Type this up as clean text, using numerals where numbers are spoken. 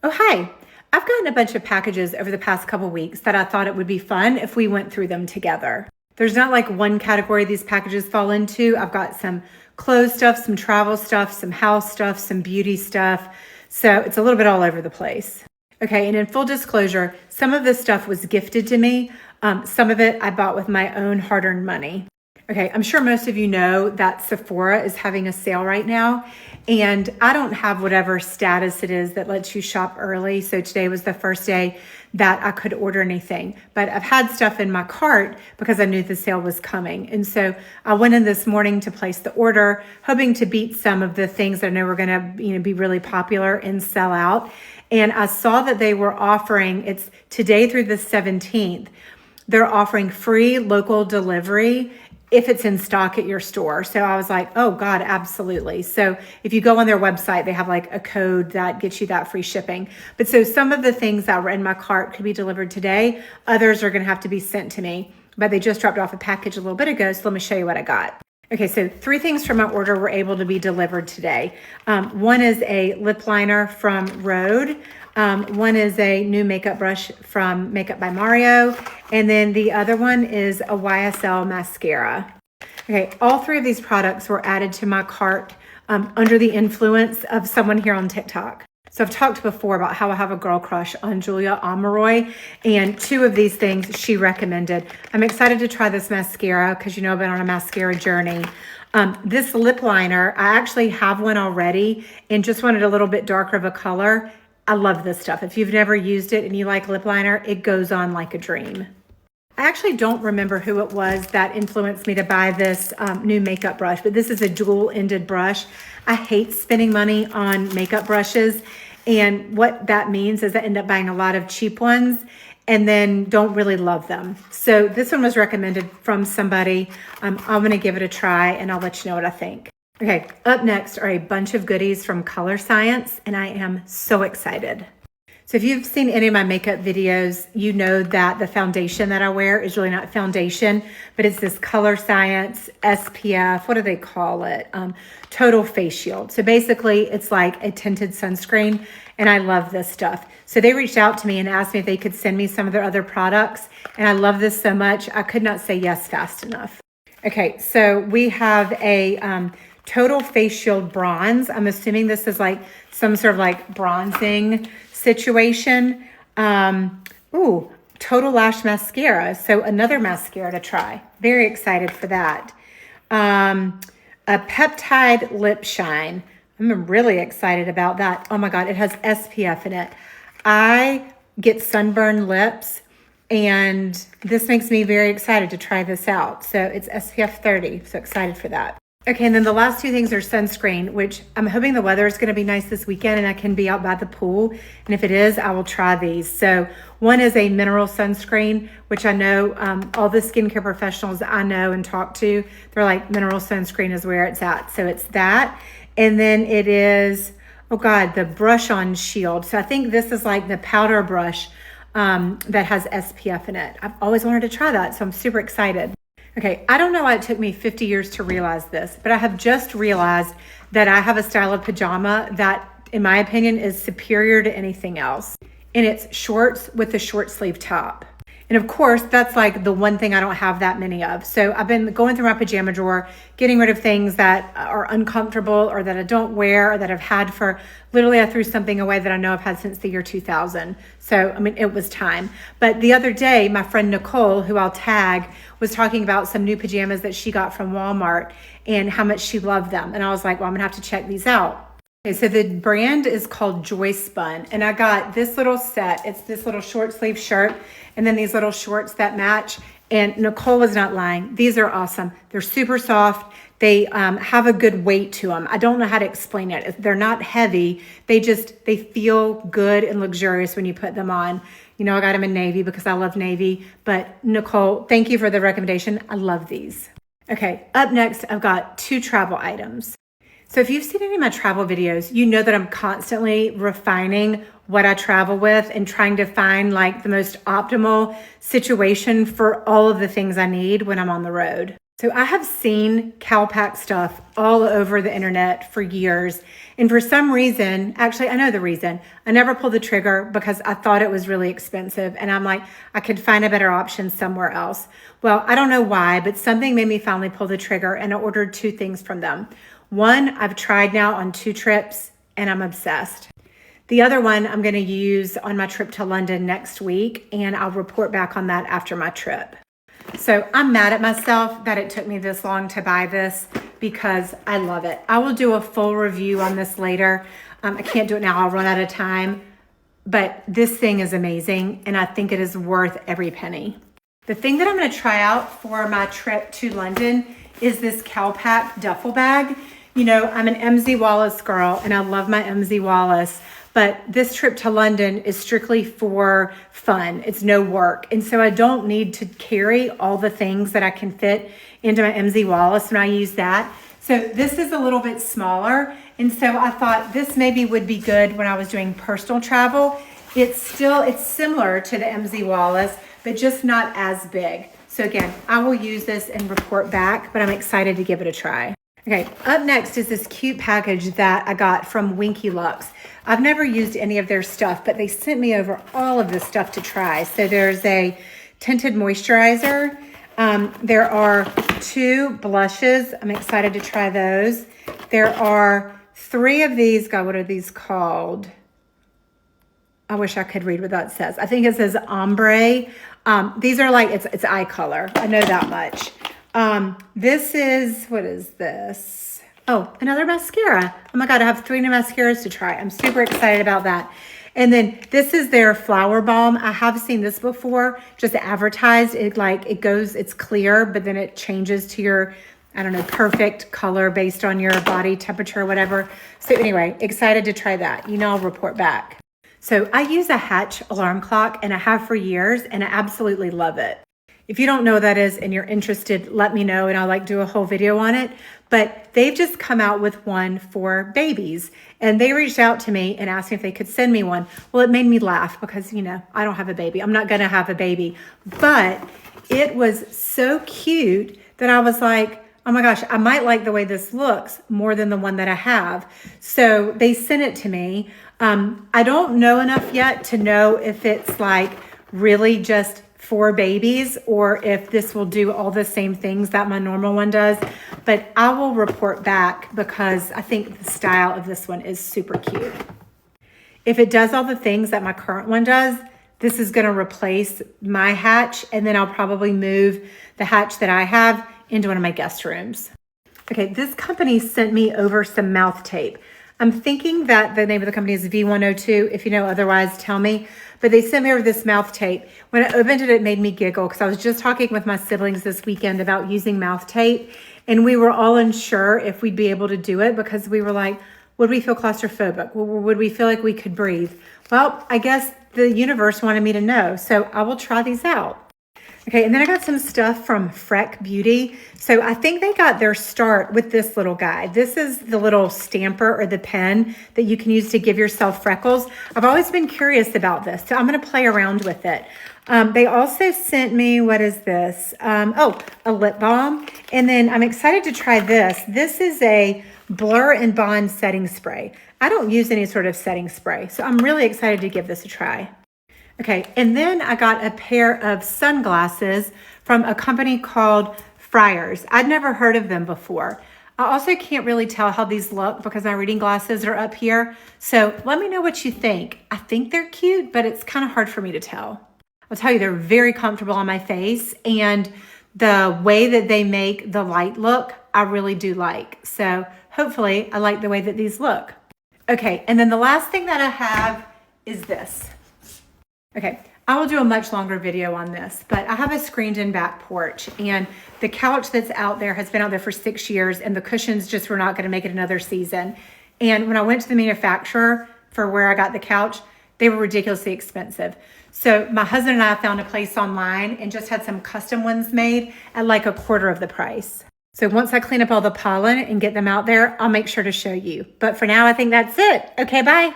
Oh, hi. I've gotten a bunch of packages over the past couple weeks that I thought it would be fun if we went through them together. There's not like one category these packages fall into. I've got some clothes stuff, some travel stuff, some house stuff, some beauty stuff. So it's a little bit all over the place. Okay, and in full disclosure, some of this stuff was gifted to me. Some of it I bought with my own hard-earned money. Okay, I'm sure most of you know that Sephora is having a sale right now, and I don't have whatever status it is that lets you shop early. So today was the first day that I could order anything, but I've had stuff in my cart because I knew the sale was coming. And so I went in this morning to place the order, hoping to beat some of the things that I know were going to, be really popular and sell out. And I saw that they were offering, it's today through the 17th, they're offering free local delivery if it's in stock at your store. So I was like, oh God, absolutely. So if you go on their website, they have like a code that gets you that free shipping. But so some of the things that were in my cart could be delivered today. Others are going to have to be sent to me, but they just dropped off a package a little bit ago. So let me show you what I got. Okay, so 3 things from my order were able to be delivered today. One is a lip liner from Rhode. One is a new makeup brush from Makeup by Mario. And then the other one is a YSL mascara. Okay, all 3 of these products were added to my cart under the influence of someone here on TikTok. So I've talked before about how I have a girl crush on Julia Ameroy, and 2 of these things she recommended. I'm excited to try this mascara because I've been on a mascara journey. This lip liner, I actually have one already and just wanted a little bit darker of a color. I love this stuff. If you've never used it and you like lip liner, it goes on like a dream. I actually don't remember who it was that influenced me to buy this new makeup brush, but this is a dual-ended brush. I hate spending money on makeup brushes, and what that means is I end up buying a lot of cheap ones and then don't really love them. So this one was recommended from somebody. I'm going to give it a try, and I'll let you know what I think. Okay, up next are a bunch of goodies from Color Science, and I am so excited. So if you've seen any of my makeup videos, you know that the foundation that I wear is really not foundation, but it's this Color Science SPF, what do they call it? Total Face Shield. So basically it's like a tinted sunscreen, and I love this stuff. So they reached out to me and asked me if they could send me some of their other products, and I love this so much, I could not say yes fast enough. Okay, so we have a Total Face Shield Bronze. I'm assuming this is like some sort of like bronzing situation. Total Lash Mascara. So another mascara to try. Very excited for that. A Peptide Lip Shine. I'm really excited about that. Oh my God, it has SPF in it. I get sunburned lips, and this makes me very excited to try this out. So it's SPF 30, so excited for that. Okay, and then the last 2 things are sunscreen, which I'm hoping the weather is going to be nice this weekend and I can be out by the pool. And if it is, I will try these. So one is a mineral sunscreen, which I know all the skincare professionals I know and talk to, they're like mineral sunscreen is where it's at. So it's that. And then it is, oh God, the brush on shield. So I think this is like the powder brush that has SPF in it. I've always wanted to try that, so I'm super excited. Okay, I don't know why it took me 50 years to realize this, but I have just realized that I have a style of pajama that, in my opinion, is superior to anything else. And it's shorts with a short sleeve top. And of course, that's like the one thing I don't have that many of. So I've been going through my pajama drawer, getting rid of things that are uncomfortable or that I don't wear or that I've had for, literally I threw something away that I know I've had since the year 2000. So, it was time. But the other day, my friend Nicole, who I'll tag, was talking about some new pajamas that she got from Walmart and how much she loved them. And I was like, well, I'm gonna have to check these out. Okay, so the brand is called Joy Spun, and I got this little set. It's this little short sleeve shirt and then these little shorts that match. And Nicole was not lying. These are awesome. They're super soft. They have a good weight to them. I don't know how to explain it. They're not heavy. They feel good and luxurious when you put them on. I got them in navy because I love navy. But Nicole, thank you for the recommendation. I love these. Okay, up next, I've got 2 travel items. So if you've seen any of my travel videos, you know that I'm constantly refining what I travel with and trying to find like the most optimal situation for all of the things I need when I'm on the road. So I have seen CalPack stuff all over the internet for years. And for some reason, actually, I know the reason. I never pulled the trigger because I thought it was really expensive. And I'm like, I could find a better option somewhere else. Well, I don't know why, but something made me finally pull the trigger, and I ordered 2 things from them. One, I've tried now on 2 trips and I'm obsessed. The other one I'm going to use on my trip to London next week, and I'll report back on that after my trip. So I'm mad at myself that it took me this long to buy this because I love it. I will do a full review on this later. I can't do it now. I'll run out of time. But this thing is amazing, and I think it is worth every penny. The thing that I'm going to try out for my trip to London is this CalPack duffel bag. You know, I'm an MZ Wallace girl, and I love my MZ Wallace. But this trip to London is strictly for fun. It's no work. And so I don't need to carry all the things that I can fit into my MZ Wallace when I use that. So this is a little bit smaller. And so I thought this maybe would be good when I was doing personal travel. It's similar to the MZ Wallace, but just not as big. So again, I will use this and report back, but I'm excited to give it a try. Okay, up next is this cute package that I got from Winky Lux. I've never used any of their stuff, but they sent me over all of this stuff to try. So there's a tinted moisturizer. There are 2 blushes. I'm excited to try those. There are 3 of these. God, what are these called? I wish I could read what that says. I think it says ombre. These are like, it's eye color. I know that much. This is, what is this? Oh, another mascara. Oh my God, I have 3 new mascaras to try. I'm super excited about that. And then this is their flower balm. I have seen this before, just advertised. It's clear, but then it changes to your, I don't know, perfect color based on your body temperature or whatever. So anyway, excited to try that. You know, I'll report back. So I use a Hatch alarm clock, and I have for years, and I absolutely love it. If you don't know what that is and you're interested, let me know and I'll do a whole video on it. But they've just come out with one for babies, and they reached out to me and asked me if they could send me one. Well, it made me laugh because, you know, I don't have a baby. I'm not going to have a baby, but it was so cute that I was like, oh my gosh, I might like the way this looks more than the one that I have. So they sent it to me. I don't know enough yet to know if it's like really just for babies or if this will do all the same things that my normal one does, but I will report back because I think the style of this one is super cute. If it does all the things that my current one does, this is going to replace my Hatch, and then I'll probably move the Hatch that I have into one of my guest rooms. Okay, this company sent me over some mouth tape. I'm thinking that the name of the company is V102. If you know otherwise, tell me. But they sent me over this mouth tape. When I opened it, it made me giggle because I was just talking with my siblings this weekend about using mouth tape. And we were all unsure if we'd be able to do it because we were like, would we feel claustrophobic? Would we feel like we could breathe? Well, I guess the universe wanted me to know. So I will try these out. Okay, and then I got some stuff from Freck Beauty. So I think they got their start with this little guy. This is the little stamper or the pen that you can use to give yourself freckles. I've always been curious about this, so I'm going to play around with it. They also sent me, what is this? A lip balm. And then I'm excited to try this. This is a Blur and Bond setting spray. I don't use any sort of setting spray, so I'm really excited to give this a try. Okay, and then I got a pair of sunglasses from a company called Friars. I'd never heard of them before. I also can't really tell how these look because my reading glasses are up here. So let me know what you think. I think they're cute, but it's kind of hard for me to tell. I'll tell you, they're very comfortable on my face, and the way that they make the light look, I really do like. So hopefully I like the way that these look. Okay, and then the last thing that I have is this. Okay, I will do a much longer video on this, but I have a screened-in back porch, and the couch that's out there has been out there for 6 years, and the cushions just were not going to make it another season. And when I went to the manufacturer for where I got the couch, they were ridiculously expensive. So my husband and I found a place online and just had some custom ones made at like a quarter of the price. So once I clean up all the pollen and get them out there, I'll make sure to show you. But for now, I think that's it. Okay, bye.